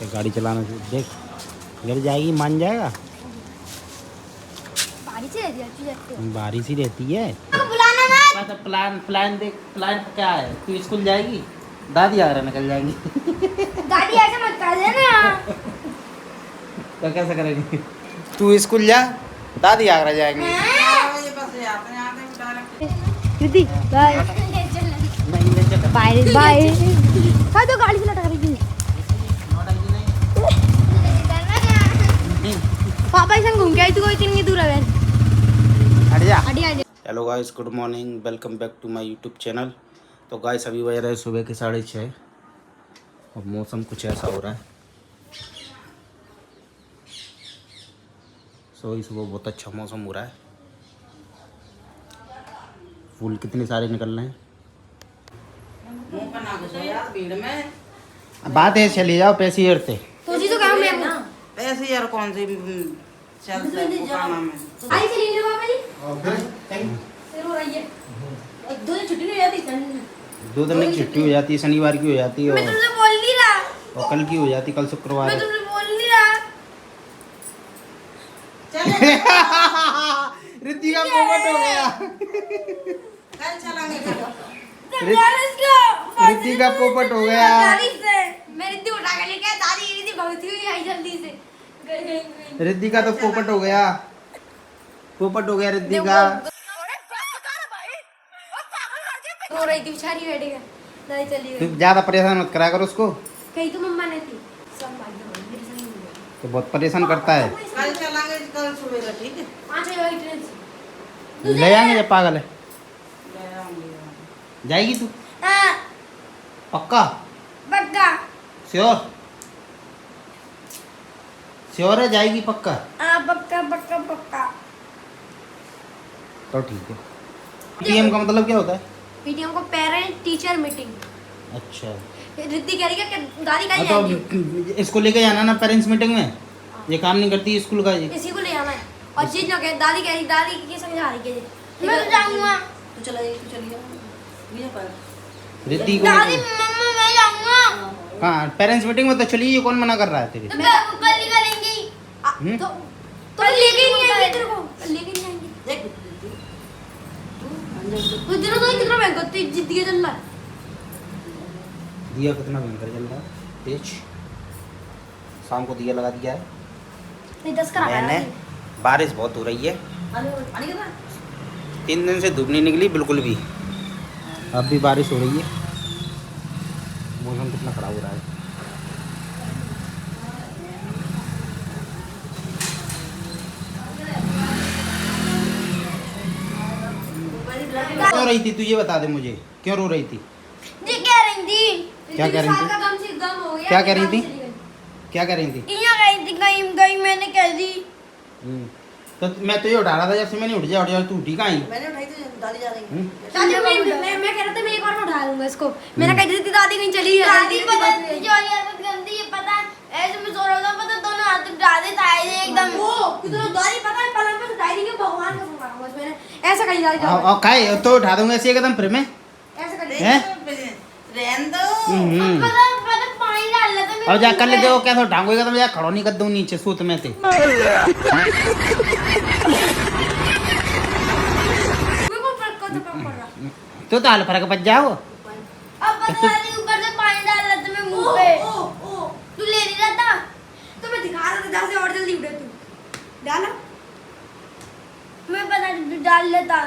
तो गाड़ी चलाना से देख घर जाएगी, मान जाएगा। बारिश ही रहती है। तो प्लान प्लान देख, प्लान क्या है? तू स्कूल जाएगी, दादी आगरा निकल जाएंगी। गाड़ी ऐसे मत कर देना। तो कैसे करेंगे? तू स्कूल जा, दादी आगरा जाएंगी। Bye bye bye. तो गाड़ी से लटक रही थी। पापा संग घूम के आई, तू कोई इतनी दूर है? हट जा। हटिया। Hello guys, good morning, welcome back to my YouTube channel. तो गाइस अभी बज रहा है सुबह के 6:30 और मौसम कुछ ऐसा हो रहा है। इस सुबह बहुत अच्छा मौसम हो रहा है। फूल कितने सारे निकल रहे हैं। भीड़ में बात है, चले जाओ पैसे हरते। तुझी तो काम है ना। ऐसे यार कौन सी चलता है दुकाना में। आई चली ले पापा जी। फिर हो रही है। और 2 दिन छुट्टी नहीं हो जाती संडे। 2 दिन की छुट्टी हो जाती है, शनिवार की हो जाती है मैं तुमसे बोल नहीं रहा। और कल की हो जाती, कल शुक्रवार मैं है। तुमसे बोल नहीं रहा। रिद्धि का पोपट हो गया। कल चलेंगे रिद्धि का पोपट हो गया। गाड़ी से मैं रिद्धि उठा के लेके दादी रिद्धि भगती हुई आई जल्दी से। रिद्धि का तो पोपट हो गया, पोपट हो गया रिद्धि का। रो रही थी बेचारी बैठ के। दादी चली तू गई। ज्यादा परेशान मत करा कर उसको, कहीं तो मम्मा ने थी। सब मेरे संग नहीं हुआ। तो बहुत परेशान करता है। कल चलेंगे, कल सुबह ठीक है। 5 बजे वाली ट्रेन से। ले जाएंगे जब पागल है। ले आऊंगी। जाएगी तू हां पक्का? बग्गा। श्योर? श्योर है जाएगी पक्का? हां पक्का पक्का पक्का। तो ठीक है। पीटीएम का मतलब क्या होता है? पीटीएम को पेरेंट टीचर मीटिंग। अच्छा, रिद्धि कह रही है कि दादी कहीं तो जाएगी। इसको लेके जाना ना पेरेंट्स मीटिंग में। ये काम नहीं करती स्कूल का ये। इसी को ले आना है। और चीज ना कहे दादी कह रही, दादी की समझा रही है। मैं तो जाऊंगा। तू चला जा ये पर रिद्धि को दादी मम्मा मैं जाऊंगा। हाँ, पेरेंट्स मीटिंग में तो चलिए, ये कौन मना कर रहा है तेरे? तो कल ही करेंगे। तो लेके नहीं आएंगे तेरे को। कल लेके नहीं आएंगे। देख उस दिन तो कितना महंगा जिद्दी चल रहा है। दिया कितना भयंकर चल रहा है, तेज। शाम को दिया लगा दिया है नहीं 10 करा मैंने। बारिश बहुत हो रही है, पानी कितना 3 दिन से धूप नहीं निकली बिल्कुल भी। अब भी बारिश हो रही है, मौसम कितना खराब हो रहा है। क्यों रो रही थी तू, ये बता दे मुझे, क्यों रो रही थी? जी कह रही थी। क्या कह रही थी? गम से गम हो गया। क्या कह रही थी? क्या कह रही थी? यहाँ गई थी, कहीं गई मैंने कह दी। तो मैं तो ये उठा रहा था, जब से मैंने उठ जा, तू उठी कहाँ? मैंने उठाई तो दादी जा रही है। दादी मैं कह रहा था मैं एक बार में उठा लूंगा इसको। मैंने कह दी थी दादी कहीं चली गई। दादी पता जो यार गंदी ये पता है। ऐसे में सो रहा था, पता दोनों हाथ डाले ताए एकदम। वो कितना दादी पता है पलंग पे डायरी के भगवान का फोन मारा मैंने। ऐसा कहीं दादी और खाए तो उठा दूंगा ऐसे एकदम फिर मैं। ऐसा कर हैं? रहन दो। पता पानी डाल लेता मैं। अब जा कर लेते हो, कैसे उठाऊंगा तो मैं खड़ो नहीं कर दूं नीचे सूत में थे। मेरे को फर्क तो कम पड़ रहा। तो हाल फर्क बच जाओ। अब पता नहीं ऊपर से पानी डाल लेते मैं मुंह पे। तू ले नहीं रहा था तो मैं दिखा रहा था जहाँ से और जल्दी उठे तू डाला। मैं पता नहीं डाल लेता।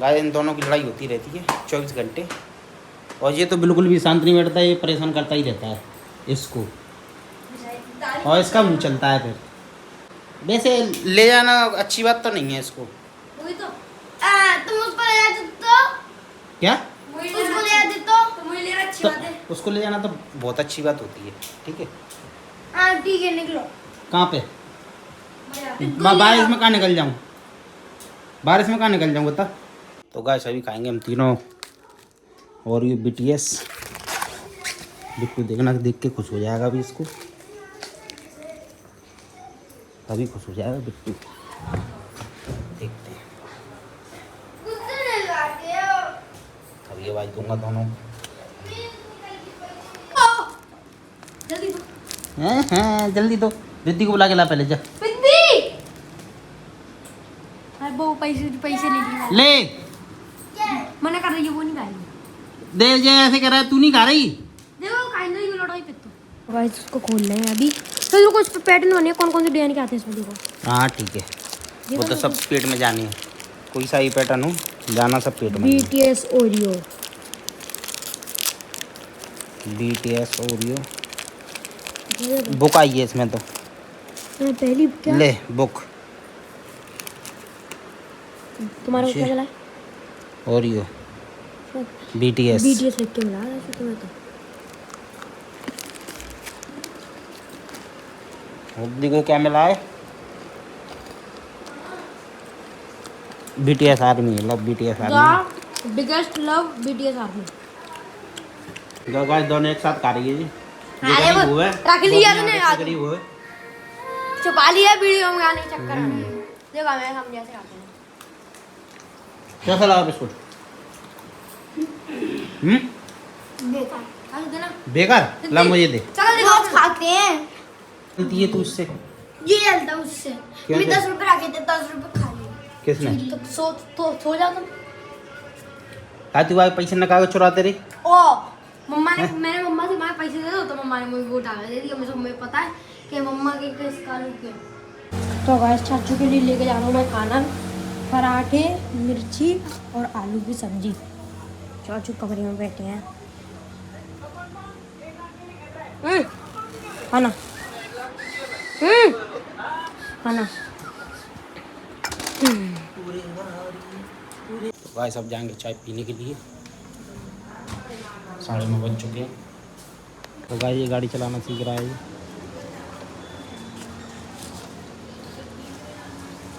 गाय इन दोनों की लड़ाई होती रहती है 24 घंटे, और ये तो बिल्कुल भी शांत नहीं बैठता है, ये परेशान करता ही रहता है इसको, और इसका मुंह चलता है फिर। वैसे ले जाना अच्छी बात तो नहीं है इसको। वही तो तुम उस पर ले जाते तो क्या? उसको ले जाते तो मुझे ले अच्छी तो बात है। उसको ले जाना तो बहुत अच्छी बात होती है, ठीक है। हाँ ठीक है निकलो। कहाँ पे? बारिश में कहाँ निकल जाऊँ? बारिश में कहाँ निकल जाऊँ बता? तो गाइस अभी खाएंगे हम तीनों और ये BTS। बिट्टू देखना, देख के खुश हो जाएगा अभी इसको, अभी खुश हो जाएगा बिट्टू। देखते हैं, अभी आवाज दूंगा दोनों। जल्दी हैं जल्दी दो, रिद्धि को बुला के ला पहले जा। बिंदी अरे वो पैसे पैसे नहीं ले मना कर रही है, वो नहीं खाएगी। दे जे ऐसे कर रहा है, तू नहीं खा रही। देखो खाएंगे ही लड़ाई पे तो गाइस उसको खोल लें अभी। तो देखो इस पे पैटर्न बने, कौन कौन से डिजाइन के आते हैं इसमें देखो। हाँ ठीक है, वो तो सब पेट में जानी है, कोई सा ही पैटर्न हो जाना सब पेट में। BTS Oreo, BTS Oreo book आई है इसमें तो। पहली क्या ले बुक तुम्हारा क्या चला है? ओरियो BTS BTS लिख के मिला ऐसे तुम्हें तो। देखो क्या मिला है, BTS army, love BTS army. Biggest love BTS army. Guys दोनों एक साथ खा रही है जी। अरे वो रख लिया तूने आज। गरीब हुए छुपा लिया वीडियो में आने के चक्कर में। देखो मैं हम जैसे खाते हैं। कैसा लगा बिस्कुट? बेकार आज देना बेकार, ला मुझे दे। चलो देखो आज खाते हैं। ये तू उससे ये चलता उससे मैं 10 रुपए रखे थे, 10 रुपए खा लिए। किसने? तो सो जाओ तुम। तू आगे पैसे न कागज चुराते रही। ओ मम्मा ने मैंने मम्मा से मांगे पैसे दे दो, तो मम्मा ने मुझे वो उठा के दे दिया। मुझे पता है कि मम्मा के किस कालू के। तो गाइस चाचू के लिए लेके जा रहा हूँ मैं खाना, पराठे, मिर्ची और आलू की सब्जी। चाचू कमरे में बैठे हैं। खाना खाना। तो गाइस अब जाएंगे चाय पीने के लिए, 9:30 बज चुके हैं। तो गाइस ये गाड़ी चलाना सीख रहा है,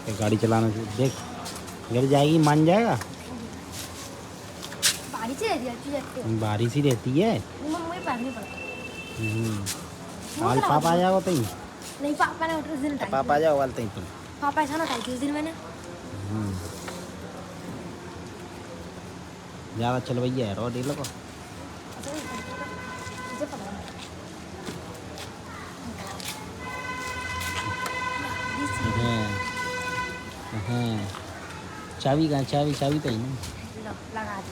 ये गाड़ी चलाना सीख, देख घर जाएगी मान जाएगा। बारिश रहती है, बारिश ही रहती है। मुझे पहननी पड़ती हाल पापा आ जाओ तई, नहीं। पापा ने उस दिन उठाई। पापा आ जाओ वाल तई तुम। पापा ऐसा ना उठाई थी उस दिन मैंने। ज़्यादा चलवैया है रो डे लो को। मुझे पता है। चाबी कहाँ? चाबी तो ही नहीं। लो लगा दी।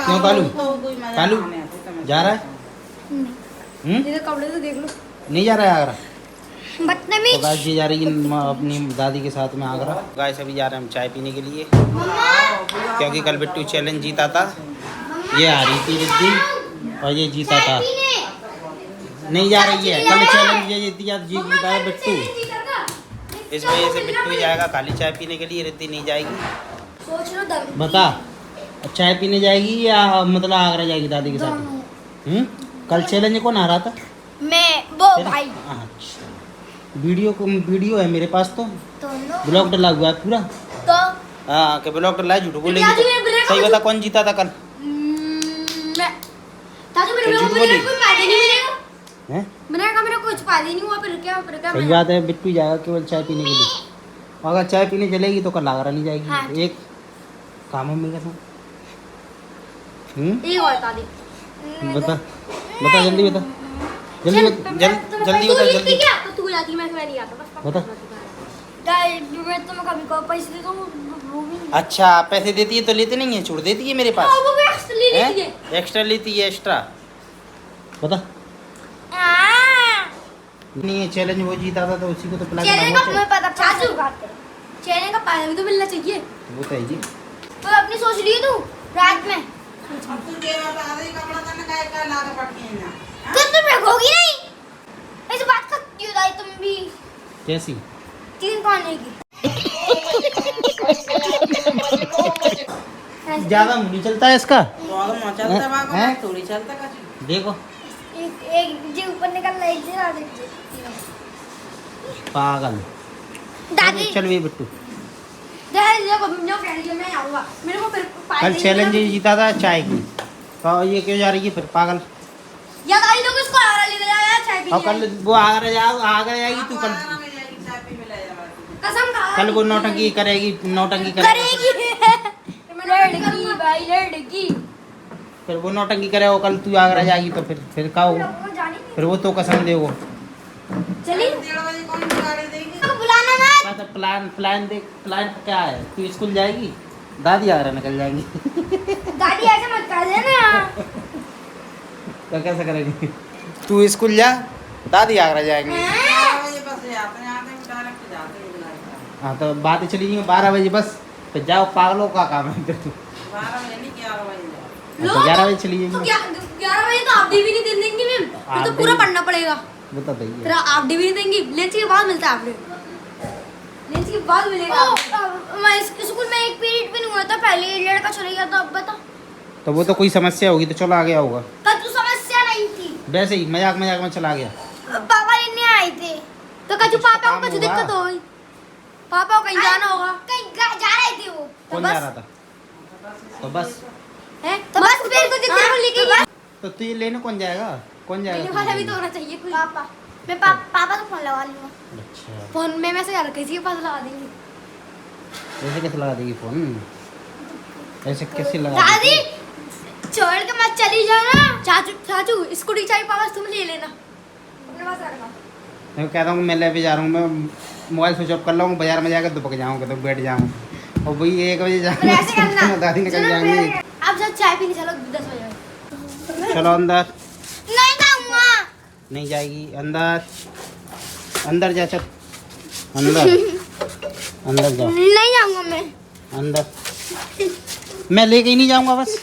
क्यों कालू? कालू जा रहा है? ये कपड़े तो देख लो। नहीं जा रहा है आगरा? बदतमीज। तो गाइस जी जा रही है अपनी दादी के साथ में आगरा। गाइस अभी जा रहे हैं हम चाय पीने के लिए, क्योंकि कल बिट्टू चैलेंज जीता था। ये आ रही थी रिद्धि और ये जीता था। नहीं जा रही है, कल चैलेंज ये जीती, आज जीता है बिट्टू। इस वजह से बिट्टू ही जाएगा खाली चाय पीने के लिए, रिद्धि नहीं जाएगी। सोच लो दम। बता चाय पीने जाएगी या मतलब आगरा जाएगी दादी के साथ? कल चैलेंज कौन आ रहा था? मैं वो भाई। अच्छा वीडियो है मेरे पास, तो दोनों ब्लॉग डला हुआ है पूरा। तो हाँ के ब्लॉग डला है, झूठ बोलेगी तो। सही बता कौन जीता था कल? मैं ताजू मेरे झूठ को बोली। कोई फायदा नहीं मिलेगा। हैं? मैंने कहा मेरा कुछ फायदा नहीं हुआ, फिर क्या सही बात है, बिट्टू जाएगा केवल चाय पीने के लिए। अगर चाय पीने चलेगी तो कल आगरा नहीं जाएगी। हाँ। एक काम में कैसा? एक और बता दे। बता जल्दी बता, जल्दी जल्दी बता जल्दी क्या तो तू जाती, मैं नहीं आता बस। बता। मैं तुम्हें कभी को पैसे देता हूँ वो भी नहीं। अच्छा पैसे देती है तो लेते नहीं है, छोड़ देती है मेरे पास। वो भी एक्स्ट्रा ले लेती है। एक्स्ट्रा लेती है एक्स्ट्रा। बता नहीं है, चैलेंज वो जीता था तो उसी को तो पिला के चैलेंज का लाऊंगा। तुम्हें पता चाचू चैलेंज का पैसा भी तो मिलना चाहिए। वो तो है जी। तो अपनी सोच रही तू रात में तो तुम रखोगी नहीं, ऐसी बात करती हो दाई तुम भी। कैसी? 3 खाने की ज्यादा मुंह नहीं चलता है इसका। हैं? थोड़ी चलता का देखो एक जी ऊपर निकल रहा है, एक जी आ रही है। पागल दादी चल भी बिट्टू, दादी देखो जो कह रही है मैं आऊंगा, मेरे को फिर कल चैलेंज जीता था चाय की, तो ये क्यों जा रही है फिर? पागल। या दादी लोग इसको आगरा ले जाया चाय पी। और कल वो आगरा जाएगी तू कल। कसम खा कल वो नौटंकी करेगी लड़की भाई लड़की। फिर वो नौटंकी करे, वो कल तू आगरा जाएगी तो फिर क्या होगा? जाने नहीं फिर वो तो कसम दे वो। चलिए 1:30 बजे कौन सी गाड़ी देगी? तो बुलाना मत। तो प्लान देख, प्लान क्या है? तू स्कूल जाएगी, दादी आगरा निकल जाएंगी। गाड़ी ऐसे मत कर देना। तो कैसे करेंगे? तू स्कूल जा, दादी आगरा जाएंगे। 12 बजे बस से आते हैं डायरेक्ट जाते हैं गाड़ी। हाँ तो बात चली जाएंगे 12 बजे बस। फिर जाओ, पागलों का काम है। 12 बजे नहीं 11 बजे जाओ। हाँ, तो 11 बजे चली तो जाएंगे। 11 बजे तो आप डी भी नहीं दे देंगी मैम, फिर तो आप पूरा डी- पढ़ना पड़ेगा। वो तो सही फिर है। आप डी भी नहीं देंगी, लंच के बाद मिलता है आपने। लंच के बाद मिलेगा। मैं स्कूल में एक पीरियड भी नहीं हुआ था, पहले ही लड़का चले गया था। अब बता, तो वो तो कोई समस्या होगी तो चलो आ गया होगा। कल तो समस्या नहीं थी, वैसे ही मजाक मजाक में चला गया। पापा लेने आए थे तो कचू कुछ तो पापा काम को कुछ होगा। दिक्कत हो गई। पापा को कहीं जाना होगा, कहीं जा रहे थे वो। कौन जा रहा था? तो बस तो बस फिर कुछ दिक्कत हो लेके तो तू ये लेने कौन जाएगा? कौन लेने जाएगा? वाला भी तो होना चाहिए कोई। पापा मैं पापा को फोन लगा लूंगा। अच्छा, फोन में मैसेज आ रहा, किसी के पास लगा देंगे। ऐसे कैसे लगा देगी फोन? ऐसे कैसे लगा दादी देगी? छोड़ के मत चली जाना। चाचू चाचू स्कूटी चाहिए पापा तुम ले लेना, अपने पास रखना। मैं कहता हूँ मैं ले भी जा रहा हूँ, मैं मोबाइल स्विच ऑफ कर लाऊंगा, बाजार में जाकर दुपक जाऊँगा तो बैठ जाऊँगा। और वही 1 बजे फिर ऐसे करना, जाऊँगा, दादी निकल सुनो, जाएंगी। फिर आप जब चाय पीने चलो 10 बजे। चलो अंदर। नहीं जाऊंगा। नहीं जाएगी, अंदर अंदर जा, चल अंदर अंदर जाओ, नहीं जाऊंगा मैं। अंदर। मैं लेके ही नहीं जाऊंगा, बस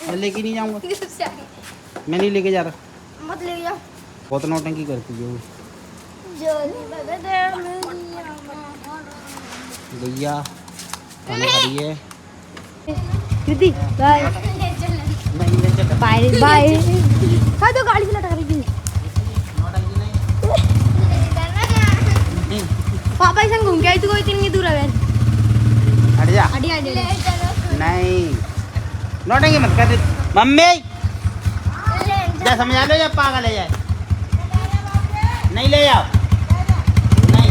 मैं लेके ही नहीं जाऊंगा। मैं नहीं लेके जा रहा। मत ले जाओ। बहुत नौटंकी करती है वो। भैया खाना खा रही है। दीदी बाय नहीं ले चल। Bye bye. हाँ तो गाड़ी से लटक रही थी। नहीं, पापा ऐसा घूम के आई तू कोई इतनी दूर है। हट जा। अड़ी अड़ी नहीं, नौटंकी मत कर। मम्मी जा समझा लो, या पागल है जाए। नहीं ले जाओ, नहीं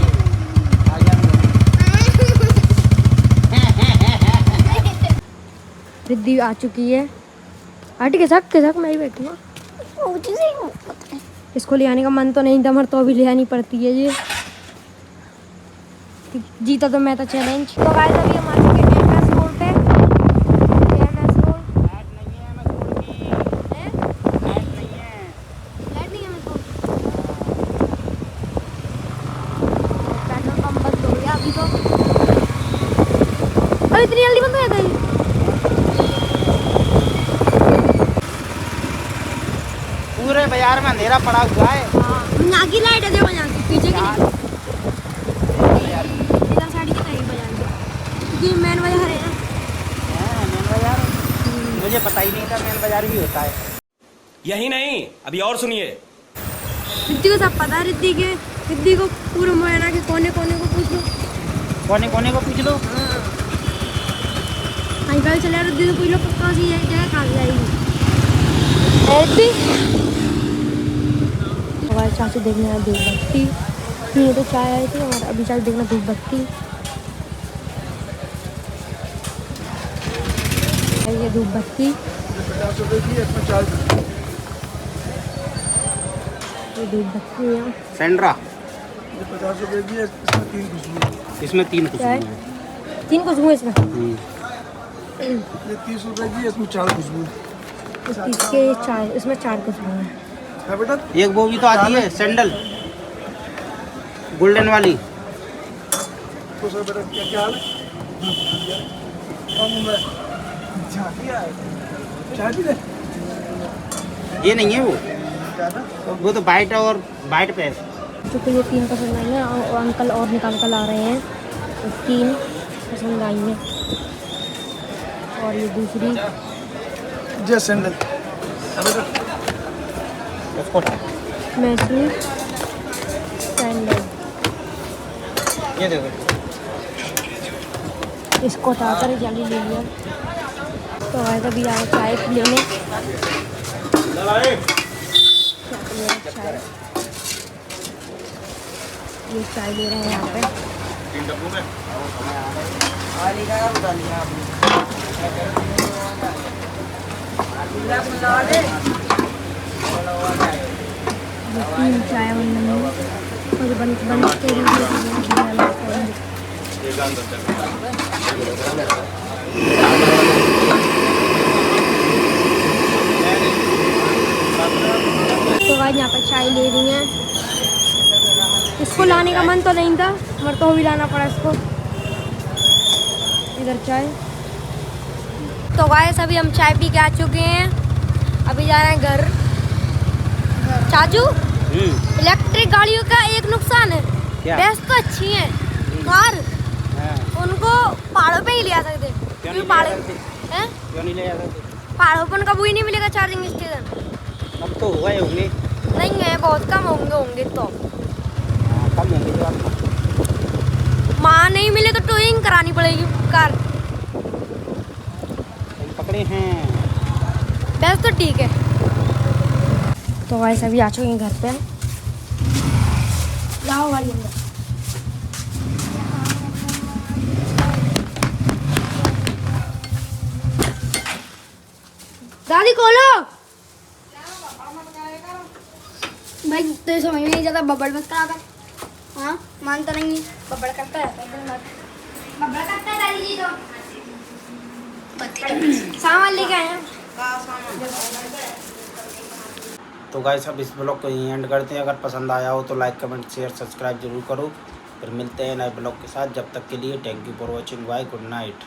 आ जाओ। रिद्धि आ चुकी है। आंटी के साथ मैं ही बैठूंगा। इसको ले आने का मन तो नहीं था, मगर तो अभी ले आनी पड़ती है ये। जीता तो मैं था चैलेंज। तो गाइस अभी हम आ चुके हैं एमएस रोड पे। एमएस रोड लाइट नहीं है एमएस रोड। पेट्रोल पंप बंद हो गया अभी तो। अरे इतनी जल्दी बंद हो जाता है। पूरे बाजार में अंधेरा पड़ा हुआ है। यहाँ की लाइट है, देखो यहाँ की पीछे की नहीं। इधर साइड की नहीं बाजार में, क्योंकि मेन बाजार है ना। मेन बाजार मुझे पता ही नहीं था मेन बाजार भी होता है। यही नहीं, अभी और सुनिए। रिद्धि को सब पता है। रिद्धि को पूरे मोहल्ला के कोने कोने को पूछ लो। कोने कोने को पूछ लो। अंकल चले रिद्धि को पूछ लो कौन सी जगह कहाँ जाएगी। रिद्धि हमारे चाचू देखने धूप बत्ती। ये तो चाय आई थी और अभी चाचू देखना धूप बत्ती। ये धूप बत्ती, ये धूप बत्ती है यहाँ। सेंड्रा 50 रुपए की है, इसमें 3 खुशबू। इसमें 3 कुछ क्या है? नहीं है। 3 खुशबू इसमें। ये 30 रुपए की है, इसमें 4 खुशबू। इसके 4, इसमें 4 खुशबू हैं। है बेटा? एक वो भी तो आती है सैंडल, गोल्डन वाली। तो सर बेटा क्या हाल है? कौन घूम रहा है? चाय पी ले। ये नहीं है वो क्या था? वो तो वाइट और वाइट पे है। चूँकि ये 3 पसंद आई हैं और अंकल और निकाल कर ला रहे हैं, तो 3 पसंद आई हैं। और ये दूसरी जे सैंडल। है बेटा? उसको मैसी सैंडल। ये देखो, इसको हटाकर जल्दी ले लिया। तो आए अभी आए चाय लेने। चाय, ये चाय ले रहे हैं यहाँ पे। तीन चाय बन के तो गाइस यहाँ पर चाय ले रही हैं। इसको लाने का मन तो नहीं था मगर तो भी लाना पड़ा इसको। इधर चाय। तो गाइस अभी हम चाय पी के आ चुके हैं, अभी जा रहे हैं घर। चाचू इलेक्ट्रिक गाड़ियों का एक नुकसान है, बेस्ट तो अच्छी है कार, उनको पहाड़ों पे ही ले आ सकते। क्यों पहाड़ों क्यों नहीं ले जाते? पहाड़ों पर कभी ही नहीं मिलेगा चार्जिंग स्टेशन। अब तो हुआ ही होंगे, नहीं है, बहुत कम होंगे तो। कम होंगे तो आपका माँ नहीं मिले तो टोइंग करानी पड़ेगी कार। पकड़े हैं। बस तो ठीक है। तो गाइस अभी आ चुके हैं घर पे। लाओ गाड़ी अंदर। दादी खोलो। भाई तो समझ में नहीं जाता, बब्बड़ मत करा कर। हाँ मानता नहीं है, बब्बड़ करता है बब्बड़ करता है दादी जी तो। सामान लेके आए हैं। तो गाइस अब इस ब्लॉग को यहीं एंड करते हैं। अगर पसंद आया हो तो लाइक कमेंट शेयर सब्सक्राइब जरूर करो। फिर मिलते हैं नए ब्लॉग के साथ, जब तक के लिए thank you for watching. Bye, good night.